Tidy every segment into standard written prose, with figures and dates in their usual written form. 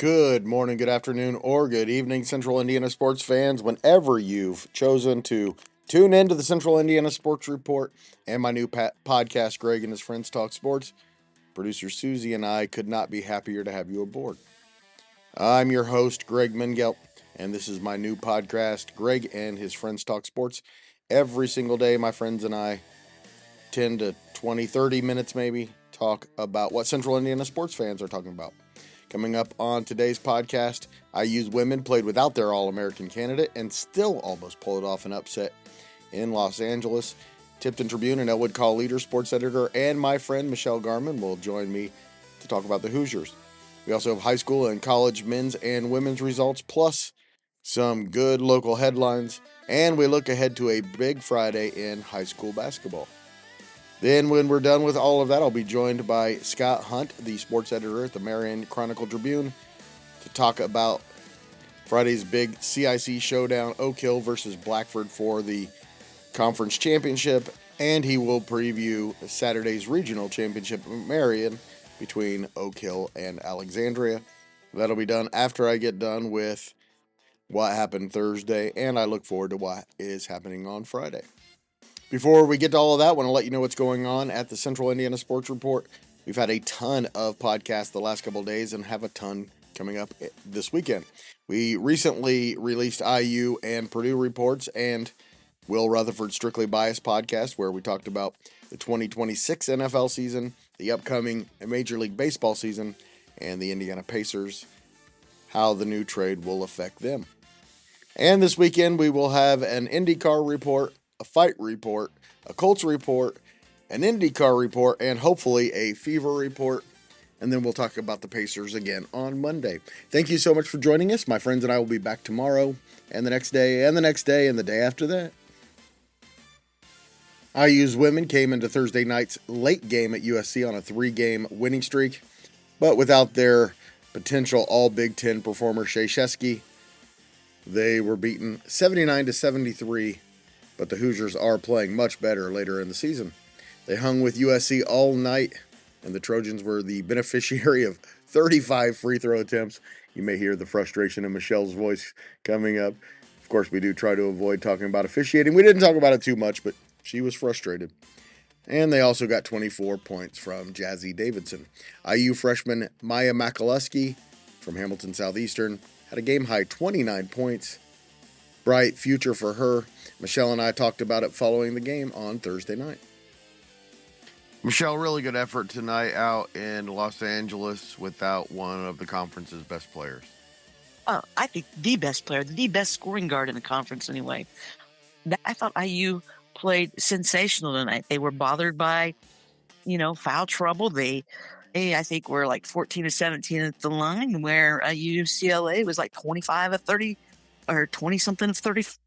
Good morning, good afternoon, or good evening, Central Indiana sports fans, whenever you've chosen to tune into the Central Indiana Sports Report and my new podcast, Greg and His Friends Talk Sports. Producer Susie and I could not be happier to have you aboard. I'm your host, Greg Mengelt, and this is my new podcast, Greg and His Friends Talk Sports. Every single day, my friends and I, 10 to 20, 30 minutes maybe, talk about what Central Indiana sports fans are talking about. Coming up on today's podcast, IU's women played without their All-American candidate and still almost pulled off an upset in Los Angeles. Tipton Tribune and Elwood Call leader, sports editor, and my friend Michelle Garmon will join me to talk about the Hoosiers. We also have high school and college men's and women's results, plus some good local headlines, and we look ahead to a big Friday in high school basketball. Then when we're done with all of that, I'll be joined by Scott Hunt, the sports editor at the Marion Chronicle Tribune, to talk about Friday's big CIC showdown, Oak Hill versus Blackford for the conference championship, and he will preview Saturday's regional championship at Marion between Oak Hill and Alexandria. That'll be done after I get done with what happened Thursday, and I look forward to what is happening on Friday. Before we get to all of that, I want to let you know what's going on at the Central Indiana Sports Report. We've had a ton of podcasts the last couple of days and have a ton coming up this weekend. We recently released IU and Purdue reports and Will Rutherford's Strictly Biased podcast, where we talked about the 2026 NFL season, the upcoming Major League Baseball season, and the Indiana Pacers, how the new trade will affect them. And this weekend, we will have an IndyCar report, a fight report, a Colts report, an IndyCar report, and hopefully a Fever report. And then we'll talk about the Pacers again on Monday. Thank you so much for joining us. My friends and I will be back tomorrow and the next day and the next day and the day after that. IU's women came into Thursday night's late game at USC on a 3-game winning streak, but without their potential All-Big Ten performer Shea Shesky, they were beaten 79-73. But the Hoosiers are playing much better later in the season. They hung with USC all night, and the Trojans were the beneficiary of 35 free throw attempts. You may hear the frustration in Michelle's voice coming up. Of course, we do try to avoid talking about officiating. We didn't talk about it too much, but she was frustrated. And they also got 24 points from Jazzy Davidson. IU freshman Maya Makulusky from Hamilton Southeastern had a game-high 29 points. Bright future for her. Michelle and I talked about it following the game on Thursday night. Michelle, really good effort tonight out in Los Angeles without one of the conference's best players. I think the best player, the best scoring guard in the conference anyway. I thought IU played sensational tonight. They were bothered by, foul trouble. They I think were like 14 to 17 at the line, where UCLA was like 25 of 30 or 20-something of 35.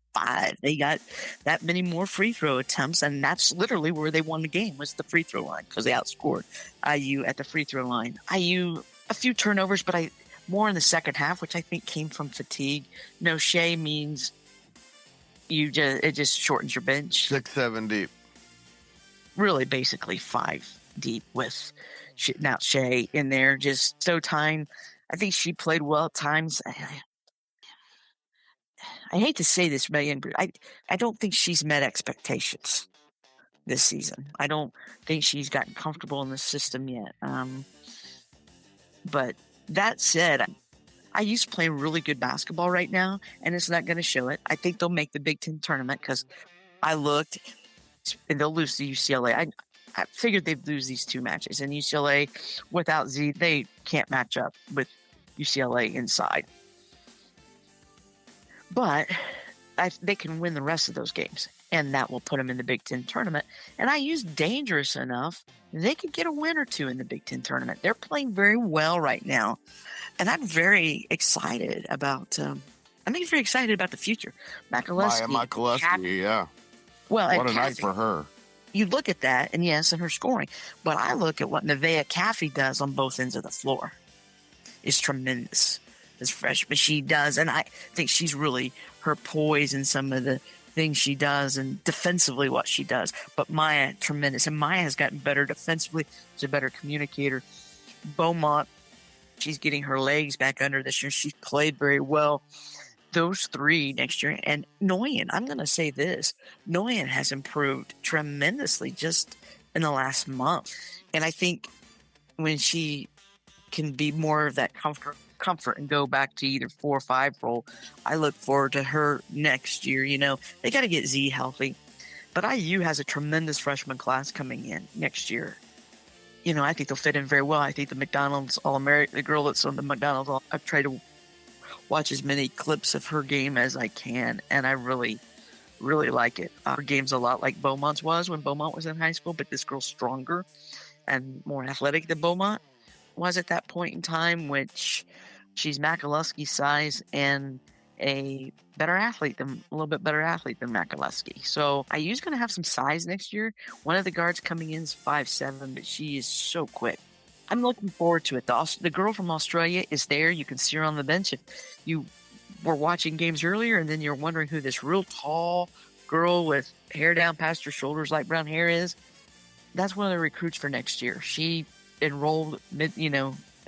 They got that many more free throw attempts, and that's literally where they won the game, was the free throw line, because they outscored IU at the free throw line. IU, a few turnovers, but more in the second half, which I think came from fatigue. No Shea means it just shortens your bench. 6-7 deep. Really, basically 5 deep with now Shea in there, just so time. I think she played well at times. I hate to say this, Megan, but I don't think she's met expectations this season. I don't think she's gotten comfortable in the system yet. But that said, I used to play really good basketball right now, and it's not going to show it. I think they'll make the Big Ten tournament, because I looked, and they'll lose to UCLA. I figured they'd lose these 2 matches, and UCLA without Z, they can't match up with UCLA inside. But they can win the rest of those games, and that will put them in the Big Ten tournament. And IU's dangerous enough, they could get a win or 2 in the Big Ten tournament. They're playing very well right now, and I'm very excited about the future. Maya Makulusky, yeah. Well, what a night for her. You look at that, and yes, and her scoring, but I look at what Nevaeh Caffey does on both ends of the floor. It's tremendous. As freshman she does, and I think she's really, her poise and some of the things she does, and defensively what she does. But Maya, tremendous, and Maya has gotten better defensively. She's a better communicator. Beaumont She's getting her legs back under this year. She's played very well. Those three next year. And Nguyen, I'm going to say this. Nguyen has improved tremendously just in the last month. And I think when she can be more of that comfort and go back to either 4 or 5 role, I look forward to her next year. They got to get Z healthy. But IU has a tremendous freshman class coming in next year. I think they'll fit in very well. I think the McDonald's All-American, the girl that's on the McDonald's, I've tried to watch as many clips of her game as I can, and I really, really like it. Her game's a lot like Beaumont's was when Beaumont was in high school, but this girl's stronger and more athletic than Beaumont was at that point in time, which she's Makulusky's size and a little bit better athlete than Makulusky. So IU's going to have some size next year. One of the guards coming in is 5'7", but she is so quick. I'm looking forward to it. The girl from Australia is there. You can see her on the bench. If you were watching games earlier and then you're wondering who this real tall girl with hair down past her shoulders, light brown hair is, that's one of the recruits for next year. She enrolled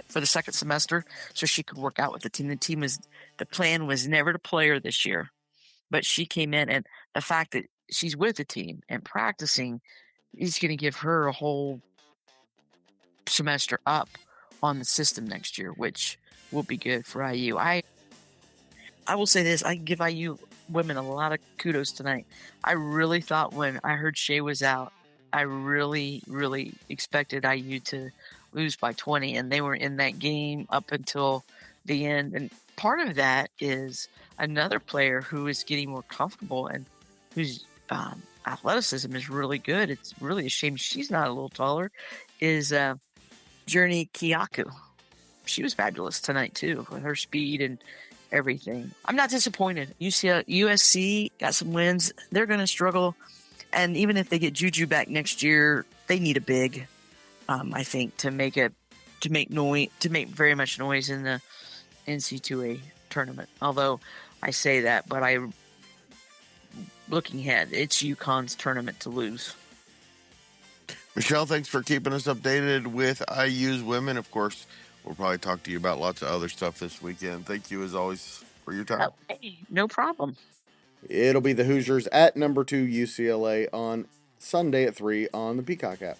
for the second semester so she could work out with the team. The plan was never to play her this year, but she came in, and the fact that she's with the team and practicing is going to give her a whole semester up on the system next year, which will be good for IU. I will say this, I give IU women a lot of kudos tonight. I really thought when I heard Shea was out, I really, really expected IU to lose by 20, and they were in that game up until the end. And part of that is another player who is getting more comfortable and whose athleticism is really good. It's really a shame she's not a little taller, is Journey Kiyaku. She was fabulous tonight, too, with her speed and everything. I'm not disappointed. USC got some wins. They're going to struggle. And even if they get Juju back next year, they need a big, I think, to make very much noise in the NC2A tournament. Although I say that, but looking ahead, it's UConn's tournament to lose. Michelle, thanks for keeping us updated with IU's women. Of course, we'll probably talk to you about lots of other stuff this weekend. Thank you, as always, for your time. Okay, no problem. It'll be the Hoosiers at number 2 UCLA on Sunday at 3 on the Peacock app.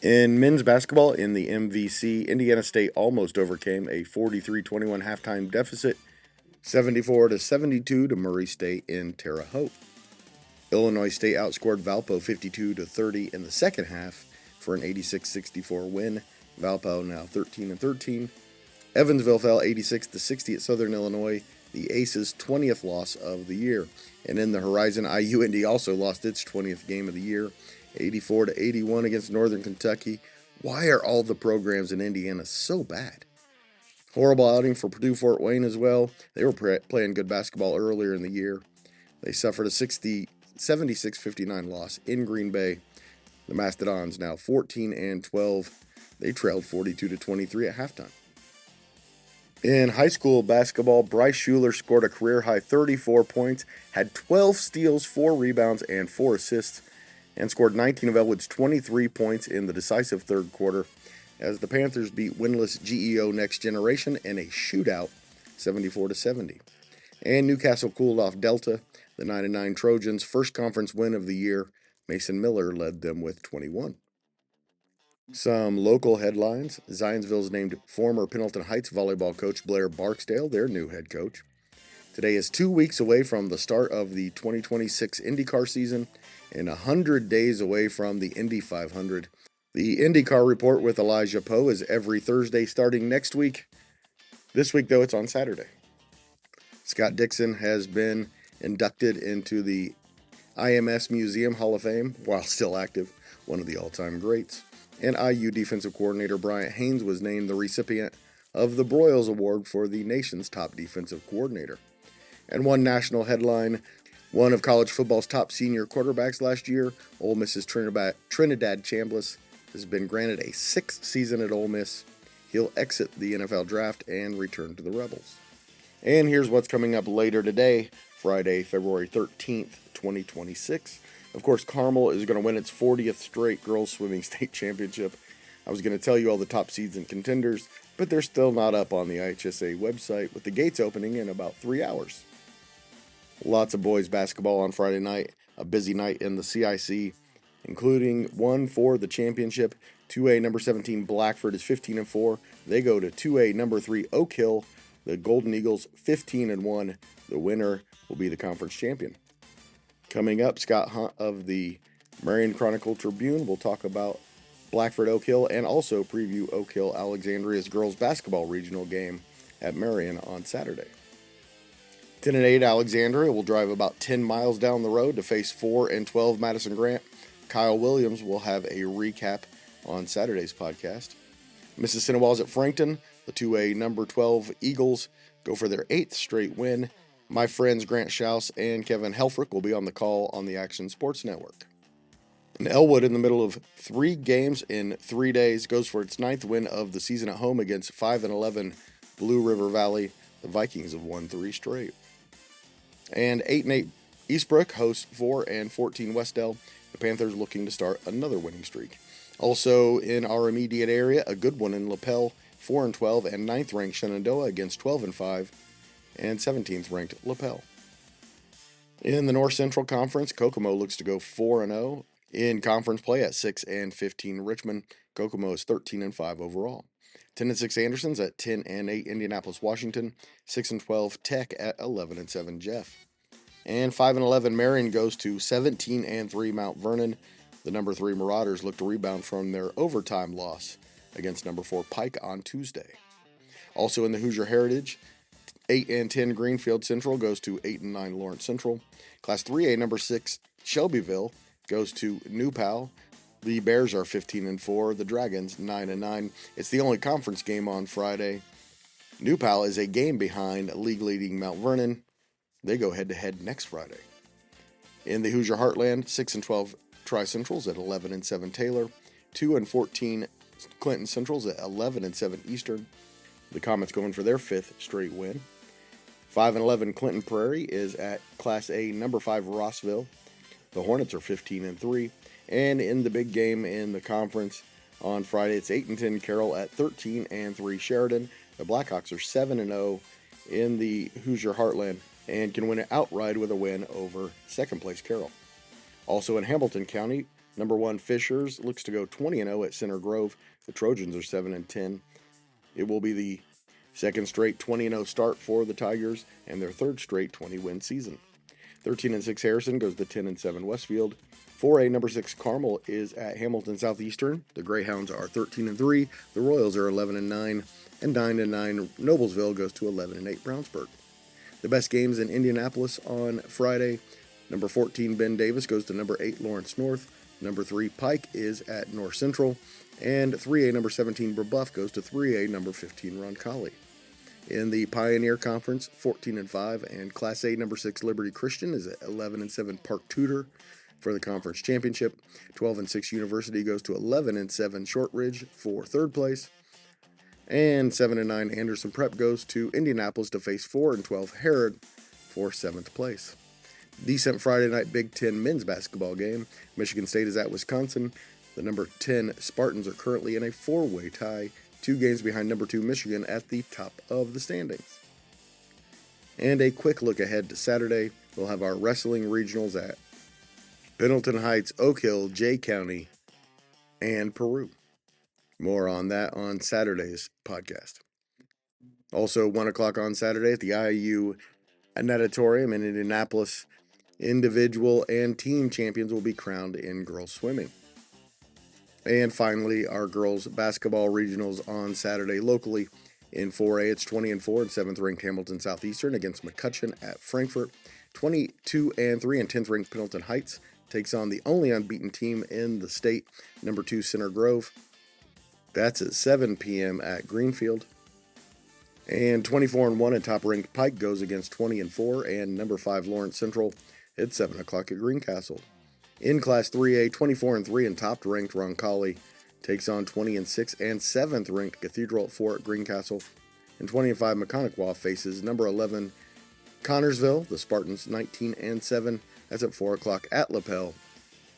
In men's basketball in the MVC, Indiana State almost overcame a 43-21 halftime deficit, 74-72 to Murray State in Terre Haute. Illinois State outscored Valpo 52-30 in the second half for an 86-64 win. Valpo now 13-13. Evansville fell 86-60 at Southern Illinois, the Aces' 20th loss of the year. And in the Horizon, IU Indy also lost its 20th game of the year, 84-81 against Northern Kentucky. Why are all the programs in Indiana so bad? Horrible outing for Purdue Fort Wayne as well. They were playing good basketball earlier in the year. They suffered a 76-59 loss in Green Bay. The Mastodons now 14-12. They trailed 42-23 at halftime. In high school basketball, Brice Shuler scored a career-high 34 points, had 12 steals, 4 rebounds, and 4 assists, and scored 19 of Elwood's 23 points in the decisive third quarter as the Panthers beat winless GEO Next Generation in a shootout, 74-70. And Newcastle cooled off Delta, the 9-9 Trojans' first conference win of the year. Mason Miller led them with 21. Some local headlines. Zionsville's named former Pendleton Heights volleyball coach Blair Barksdale their new head coach. Today is 2 weeks away from the start of the 2026 IndyCar season and 100 days away from the Indy 500. The IndyCar Report with Elijah Poe is every Thursday starting next week. This week, though, it's on Saturday. Scott Dixon has been inducted into the IMS Museum Hall of Fame while still active, one of the all-time greats. And IU defensive coordinator Bryant Haynes was named the recipient of the Broyles Award for the nation's top defensive coordinator. And one national headline, one of college football's top senior quarterbacks last year, Ole Miss's Trinidad Chambliss, has been granted a 6th season at Ole Miss. He'll exit the NFL draft and return to the Rebels. And here's what's coming up later today, Friday, February 13th, 2026. Of course, Carmel is going to win its 40th straight girls swimming state championship. I was going to tell you all the top seeds and contenders. but they're still not up on the IHSA website, with the gates opening in about 3 hours. Lots of boys basketball on Friday night, a busy night in the CIC, including one for the championship. 2A number 17 Blackford is 15-4. They go to 2A number 3 Oak Hill. The Golden Eagles 15-1. The winner will be the conference champion. Coming up, Scott Hunt of the Marion Chronicle Tribune will talk about Blackford Oak Hill and also preview Oak Hill-Alexandria's girls basketball regional game at Marion on Saturday. 10-8 Alexandria will drive about 10 miles down the road to face 4-12 Madison Grant. Kyle Williams will have a recap on Saturday's podcast. Mrs. Cinnawals at Frankton, the 2A number 12 Eagles go for their 8th straight win. My friends Grant Schaus and Kevin Helfrich will be on the call on the Action Sports Network. And Elwood, in the middle of 3 games in 3 days, goes for its 9th win of the season at home against 5-11 Blue River Valley. The Vikings have won 3 straight. And 8-8 Eastbrook hosts 4-14 Westdale. The Panthers looking to start another winning streak. Also in our immediate area, a good one in Lapel, 4-12, and 9th-ranked Shenandoah against 12-5 and 17th-ranked Lapel. In the North Central Conference, Kokomo looks to go 4-0 in conference play at 6-15 Richmond. Kokomo is 13-5 overall. 10-6 Anderson's at 10-8 Indianapolis Washington. 6-12 Tech at 11-7 Jeff. And 5-11 Marion goes to 17-3 Mount Vernon. The number 3 Marauders look to rebound from their overtime loss against number 4 Pike on Tuesday. Also in the Hoosier Heritage, 8-10 Greenfield Central goes to 8-9 Lawrence Central. Class 3A number 6 Shelbyville goes to New Pal. The Bears are 15-4, the Dragons 9-9. It's the only conference game on Friday. New Pal is a game behind league-leading Mount Vernon. They go head-to-head next Friday. In the Hoosier Heartland, 6-12 Tri-Centrals at 11-7 Taylor. 2-14 Clinton Centrals at 11-7 Eastern. The Comets going for their 5th straight win. 5-11 Clinton Prairie is at Class A number 5 Rossville. The Hornets are 15-3. And in the big game in the conference on Friday, it's 8-10 Carroll at 13-3 Sheridan. The Blackhawks are 7-0 in the Hoosier Heartland and can win it outright with a win over second place Carroll. Also in Hamilton County, number 1 Fishers looks to go 20-0 at Center Grove. The Trojans are 7-10. It will be the second straight 20-0 start for the Tigers and their 3rd straight 20-win season. 13-6 Harrison goes to 10-7 Westfield. 4A number 6 Carmel is at Hamilton Southeastern. The Greyhounds are 13-3. The Royals are 11-9. And 9-9 Noblesville goes to 11-8 Brownsburg. The best games in Indianapolis on Friday. Number 14 Ben Davis goes to number 8 Lawrence North. Number 3 Pike is at North Central. And 3A number 17 Brebeuf goes to 3A number 15 Roncalli. In the Pioneer Conference, 14-5, and Class A number 6 Liberty Christian is at 11-7 Park Tudor for the conference championship. 12-6 University goes to 11-7 Shortridge for 3rd place. And 7-9 Anderson Prep goes to Indianapolis to face 4-12 Herod for 7th place. Decent Friday night Big Ten men's basketball game. Michigan State is at Wisconsin. The number 10 Spartans are currently in a 4-way tie, 2 games behind number 2 Michigan at the top of the standings. And a quick look ahead to Saturday. We'll have our wrestling regionals at Pendleton Heights, Oak Hill, Jay County, and Peru. More on that on Saturday's podcast. Also, 1 o'clock on Saturday at the IU Natatorium in Indianapolis, individual and team champions will be crowned in girls swimming. And finally, our girls basketball regionals on Saturday locally. In 4A, it's 20-4 and 7th-ranked Hamilton Southeastern against McCutcheon at Frankfort. 22-3 and 10th-ranked Pendleton Heights takes on the only unbeaten team in the state, number 2 Center Grove. That's at 7 p.m. at Greenfield. And 24-1 and top-ranked Pike goes against 20-4 and number 5 Lawrence Central at 7 o'clock at Greencastle. In Class 3A, 24-3 and top-ranked Roncalli takes on 20-6 and 7th-ranked Cathedral at 4 at Greencastle. And 20-5 Mechanic-Waugh faces number 11 Connorsville, the Spartans 19-7. That's at 4 o'clock at Lapel.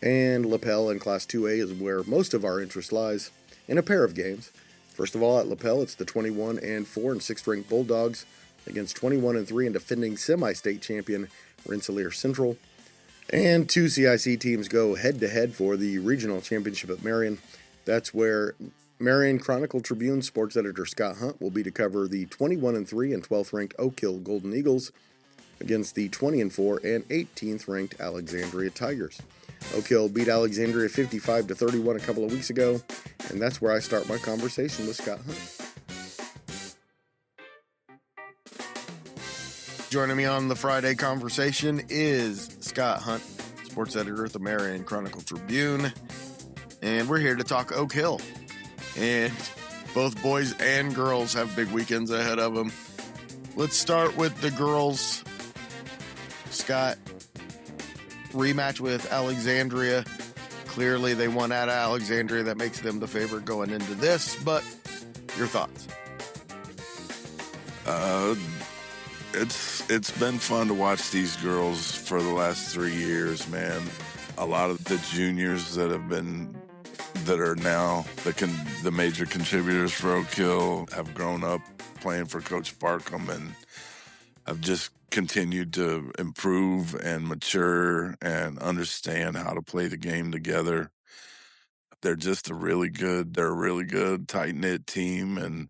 And Lapel in Class 2A is where most of our interest lies in a pair of games. First of all, at Lapel, it's the 21-4 and 6th-ranked Bulldogs against 21-3 and defending semi-state champion Rensselaer Central. And two CIC teams go head-to-head for the regional championship at Marion. That's where Marion Chronicle-Tribune sports editor Scott Hunt will be to cover the 21-3 and 12th-ranked Oak Hill Golden Eagles against the 20-4 and 18th-ranked Alexandria Tigers. Oak Hill beat Alexandria 55-31 a couple of weeks ago, and that's where I start my conversation with Scott Hunt. Joining me on the Friday conversation is Scott Hunt, sports editor at the Marion Chronicle-Tribune, and we're here to talk Oak Hill. And both boys and girls have big weekends ahead of them. Let's start with the girls. Scott, rematch with Alexandria. Clearly they won at Alexandria. That makes them the favorite going into this, but your thoughts? It's been fun to watch these girls for the last 3 years, man. A lot of the juniors that are now the major contributors for Oak Hill have grown up playing for Coach Barkham and have just continued to improve and mature and understand how to play the game together. They're just a really good, tight-knit team, and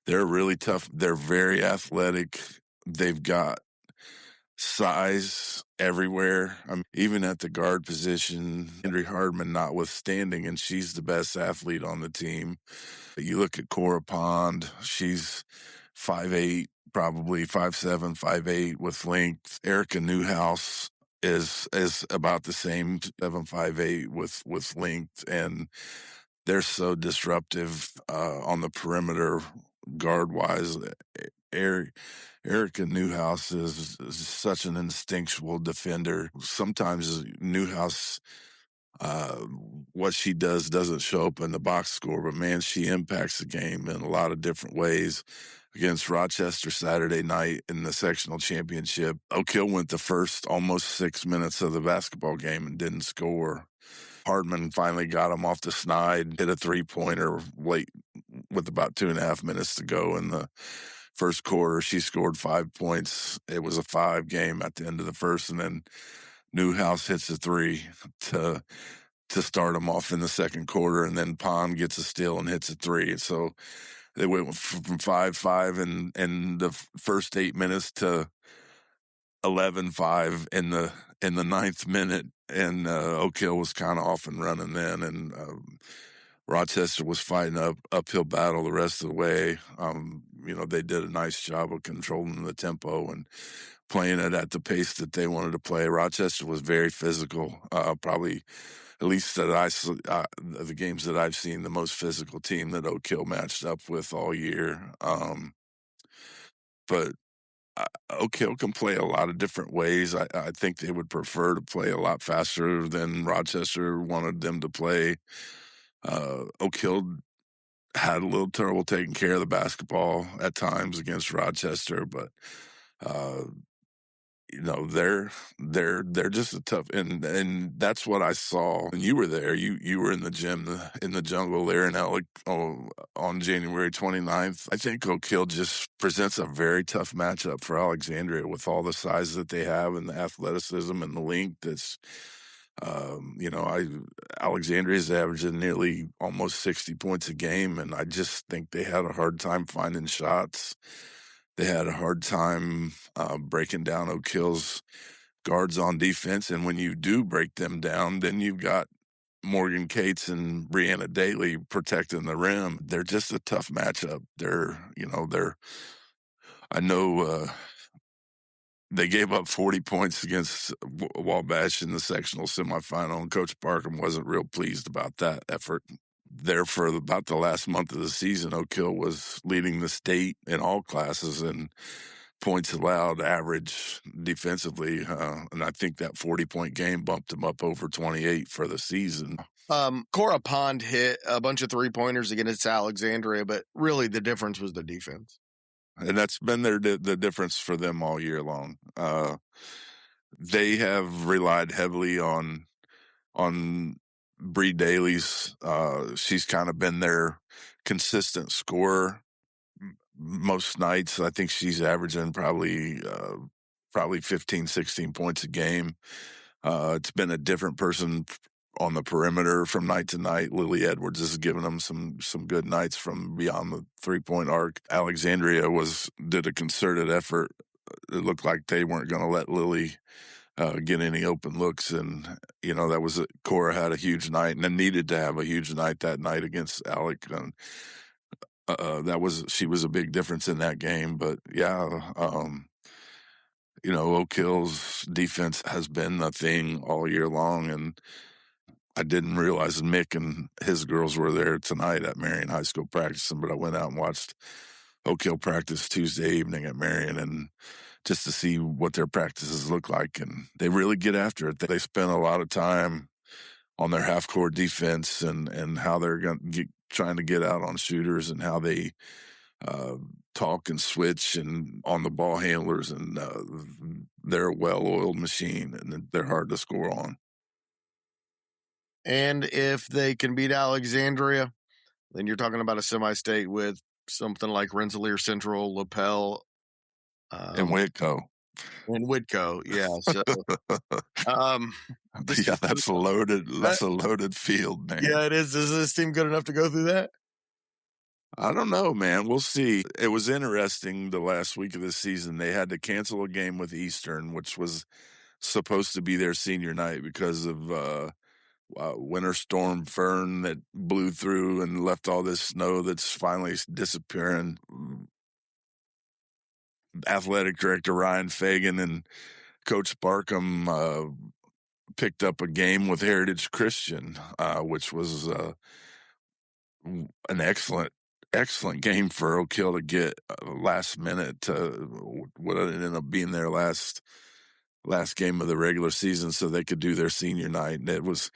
they're really tough. They're very athletic. They've got size everywhere. I mean, even at the guard position, Henry Hardman notwithstanding, and she's the best athlete on the team. You look at Cora Pond, she's 5'8", probably 5'7", 5'8", with length. Erica Newhouse is about the same, 7'5", 8", with length, and they're so disruptive on the perimeter guard-wise. Erica Newhouse is such an instinctual defender. Sometimes Newhouse, what she does doesn't show up in the box score, but man, she impacts the game in a lot of different ways. Against Rochester Saturday night in the sectional championship, Oak Hill went the first almost 6 minutes of the basketball game and didn't score. Hardman finally got him off the snide, hit a three-pointer late with about 2.5 minutes to go in the first quarter. She scored 5 points. It was a 5 game at the end of the first, and then Newhouse hits a three to start them off in the second quarter, and then Pond gets a steal and hits a three. So they went from 5-5 in the first 8 minutes to 11-5 in the ninth minute, and Oak Hill was kind of off and running then, and Rochester was fighting uphill battle the rest of the way. They did a nice job of controlling the tempo and playing it at the pace that they wanted to play. Rochester was very physical, probably, at least the games that I've seen, the most physical team that Oak Hill matched up with all year. But Oak Hill can play a lot of different ways. I think they would prefer to play a lot faster than Rochester wanted them to play. Oak Hill had a little trouble taking care of the basketball at times against Rochester, but they're just a tough, and that's what I saw. And you were there. You were in the gym in the jungle there in on January 29th. I think Oak Hill just presents a very tough matchup for Alexandria with all the size that they have and the athleticism and the length. That's Alexandria's averaging nearly almost 60 points a game, and I just think they had a hard time finding shots. They had a hard time breaking down Oak Hill's guards on defense, and when you do break them down, then you've got Morgan Cates and Brianna Daly protecting the rim. They're just a tough matchup. I know they gave up 40 points against Wabash in the sectional semifinal, and Coach Barkham wasn't real pleased about that effort. There for about the last month of the season, Oak Hill was leading the state in all classes in points allowed average defensively, and I think that 40-point game bumped them up over 28 for the season. Cora Pond hit a bunch of three-pointers against Alexandria, but really the difference was the defense. And that's been the difference for them all year long. They have relied heavily on Bree Daly's. She's kind of been their consistent scorer. Most nights, I think she's averaging probably 15, 16 points a game. It's been a different person on the perimeter from night to night. Lily Edwards has given them some good nights from beyond the 3-point arc. Alexandria did a concerted effort. It looked like they weren't going to let Lily get any open looks, and that was Cora had a huge night, and then needed to have a huge night that night against Alec. And she was a big difference in that game. But yeah, Oak Hill's defense has been a thing all year long, and I didn't realize Mick and his girls were there tonight at Marion High School practicing, but I went out and watched Oak Hill practice Tuesday evening at Marion, and just to see what their practices look like. And they really get after it. They spend a lot of time on their half-court defense and how they're trying to get out on shooters, and how they talk and switch and on the ball handlers. And they're a well-oiled machine, and they're hard to score on. And if they can beat Alexandria, then you're talking about a semi-state with something like Rensselaer Central, LaPel, and Whitco. Yeah. So, yeah, that's a loaded field, man. Yeah, it is. Is this team good enough to go through that? I don't know, man. We'll see. It was interesting the last week of the season. They had to cancel a game with Eastern, which was supposed to be their senior night because of Winter Storm Fern that blew through and left all this snow that's finally disappearing. Athletic director Ryan Fagan and Coach Barkham picked up a game with Heritage Christian, which was an excellent game for Oak Hill to get last minute to what ended up being their last game of the regular season, so they could do their senior night. And it was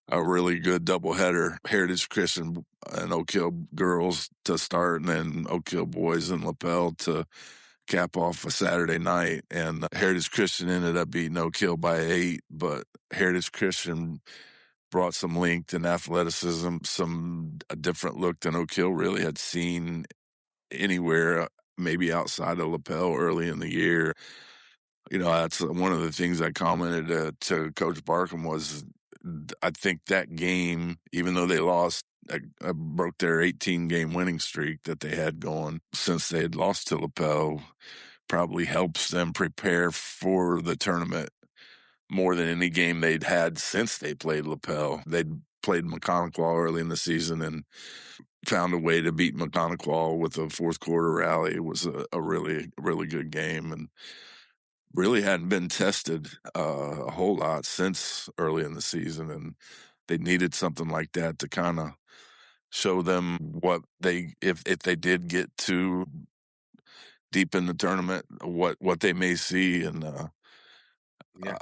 a really good doubleheader. Heritage Christian and Oak Hill girls to start, and then Oak Hill boys and LaPel to cap off a Saturday night. And Heritage Christian ended up beating Oak Hill by 8, but Heritage Christian brought some length and athleticism, a different look than Oak Hill really had seen anywhere, maybe outside of LaPel early in the year. That's one of the things I commented to Coach Barkham was, I think that game, even though they lost, broke their 18-game winning streak that they had going since they had lost to LaPel, probably helps them prepare for the tournament more than any game they'd had since they played LaPel. They'd played McConaughey early in the season and found a way to beat McConaughey with a fourth quarter rally. It was a really, really good game, and really hadn't been tested a whole lot since early in the season. And they needed something like that to kind of show them what if they did get too deep in the tournament, what they may see. And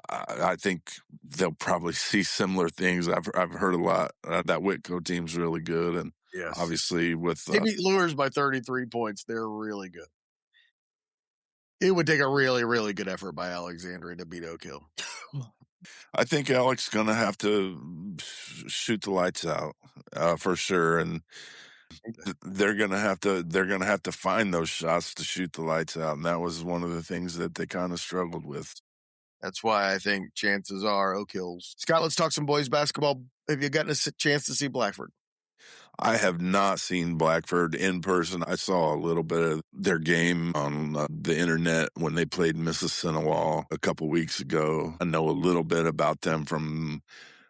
I think they'll probably see similar things. I've heard a lot. That Whitco team's really good, and obviously with they beat Lures by 33 points. They're really good. It would take a really, really good effort by Alexandria to beat Oak Hill. I think Alec's going to have to shoot the lights out for sure, and they're going to have to find those shots to shoot the lights out, and that was one of the things that they kind of struggled with. That's why I think chances are Oak Hill's. Scott, let's talk some boys basketball. Have you gotten a chance to see Blackford? I have not seen Blackford in person. I saw a little bit of their game on the internet when they played Mississinawa a couple weeks ago. I know a little bit about them from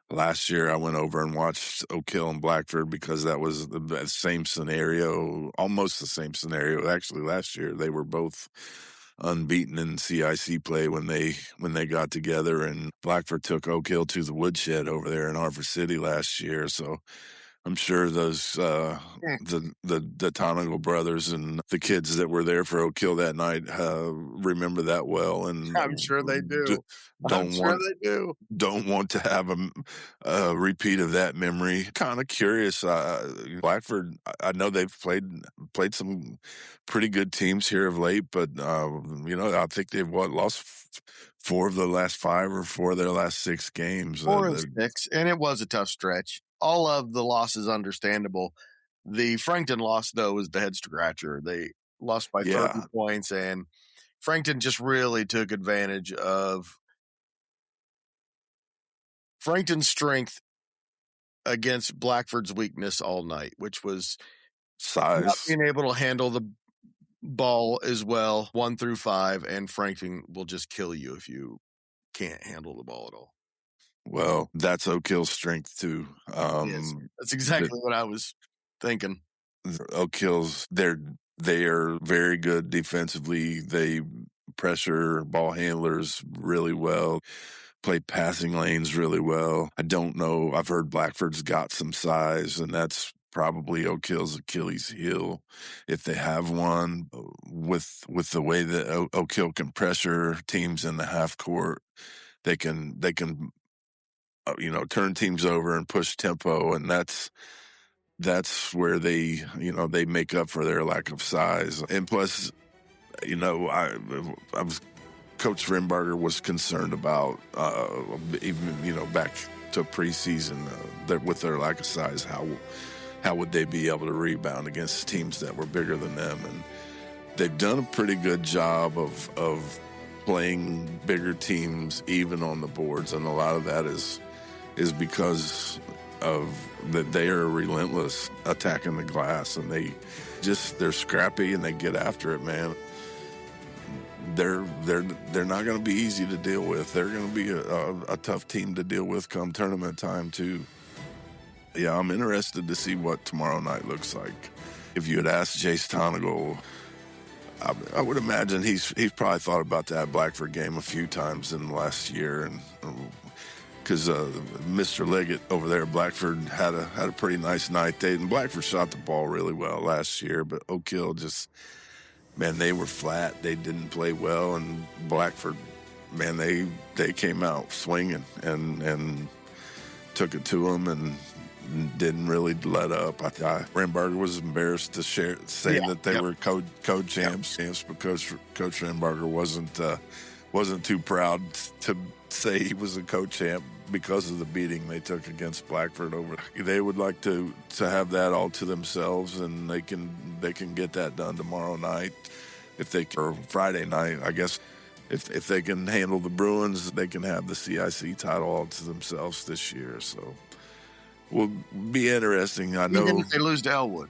last year. I went over and watched Oak Hill and Blackford because that was the same scenario, almost the same scenario. Actually, last year they were both unbeaten in CIC play when they got together, and Blackford took Oak Hill to the woodshed over there in Harvard City last year. So I'm sure those the Tonigal brothers and the kids that were there for Oak Hill that night remember that well, and I'm sure they do. Don't want to have a repeat of that memory. Kind of curious. Blackford, I know they've played some pretty good teams here of late, but I think they've lost 4 of the last 5 or 4 of their last 6 games. 4 of 6, and it was a tough stretch. All of the losses understandable. The Frankton loss, though, was the head scratcher. They lost by 30 points, and Frankton just really took advantage of Frankton's strength against Blackford's weakness all night, which was size, not being able to handle the ball as well, 1 through 5, and Frankton will just kill you if you can't handle the ball at all. Well, that's Oak Hill's strength too. Yes, that's exactly what I was thinking. Oak Hill's they are very good defensively. They pressure ball handlers really well, play passing lanes really well. I don't know. I've heard Blackford's got some size, and that's probably Oak Hill's Achilles heel, if they have one. With the way that Oak Hill can pressure teams in the half court, they can turn teams over and push tempo, and that's where they make up for their lack of size. And plus, I was Coach Renbarger was concerned about even back to preseason that with their lack of size, how would they be able to rebound against teams that were bigger than them? And they've done a pretty good job of playing bigger teams even on the boards, and a lot of that is because of that they are relentless attacking the glass, and they're scrappy and they get after it, man. They're not going to be easy to deal with. They're going to be a tough team to deal with come tournament time too. Yeah, I'm interested to see what tomorrow night looks like. If you had asked Jace Tonigal, I would imagine he's probably thought about that Blackford game a few times in the last year, and because Mr. Leggett over there at Blackford had a pretty nice night. Blackford shot the ball really well last year, but Oak Hill just, man, they were flat. They didn't play well, and Blackford, man, they came out swinging and took it to them and didn't really let up. I thought Renbarger was embarrassed to say that they were code champs, because Coach Renbarger wasn't too proud to say he was a co-champ because of the beating they took against Blackford over. They would like to have that all to themselves, and they can get that done tomorrow night or Friday night, I guess. If they can handle the Bruins, they can have the CIC title all to themselves this year. So will be interesting. I know even if they lose to Elwood.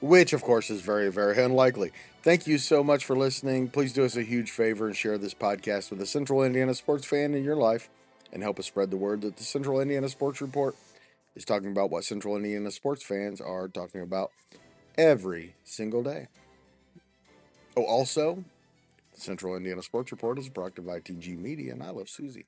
Which, of course, is very, very unlikely. Thank you so much for listening. Please do us a huge favor and share this podcast with a Central Indiana sports fan in your life, and help us spread the word that the Central Indiana Sports Report is talking about what Central Indiana sports fans are talking about every single day. Oh, also, the Central Indiana Sports Report is brought to you by TG Media, and I love Susie.